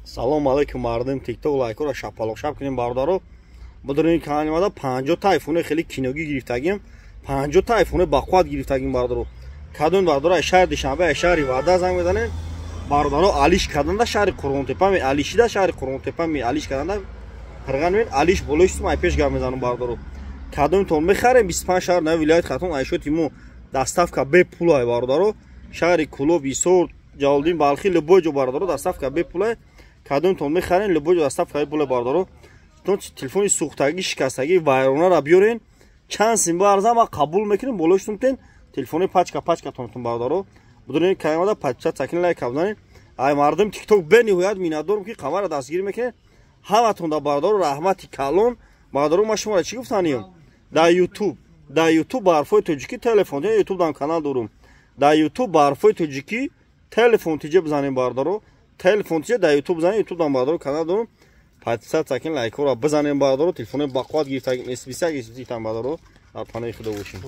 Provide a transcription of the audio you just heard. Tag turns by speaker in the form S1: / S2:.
S1: Салом алейкум мардум тикток лайкро шапалошап кунем бародаро. Будурин каналимада 50 та айфоне хели киногӣ гирифтагим. 50 та айфоне бақувват гирифтагим бародаро. Кадон бародаро шаҳри Душанбе шаҳри Вада занг мезанем. Бародаро алиш каданда шаҳри Қурғонтепа ме алишида шаҳри Қурғонтепа ме алиш каданда қирған мен алиш болоштум ай пеш гап мезанам бародаро. Кадон тон мехарем 25 шаҳр на вилоят хатон айшот имо доставка бе пулай бародаро. Шаҳри Куло бисор ҷалдин балхи либоҷо бародаро доставка бе пулай. Кадон тон мехарен либоҷо доставка бе пулай бародаро. Тон телефони сӯхтагӣ шикастагӣ вайронара биёрен. Чанд сим барзама қабул мекунем болоштум тен телефони пачка тонтун бародаро. Будурин камада пачка цакин лайк кавданен. Ай мардум тикток бе ниҳоят миннатдорум ки камара дастгирӣ мекунед. Ҳаматон да бародаро раҳмати калон. Бародаро ма шуморо чӣ гуфтанем? Да YouTube ба ҳарфои тоҷикӣ телефон я YouTube дан канал дорум. Да YouTube ба ҳарфои тоҷикӣ телефон тиҷа бизанем бародаро. Телефон тиҷа да YouTube бизанем YouTube дан бародаро канал дорум. Патиса цакин лайкора бизанем бародаро. Телефони бақувват гирифтагим S21 бародаро. Дар паноҳи Худо бошем.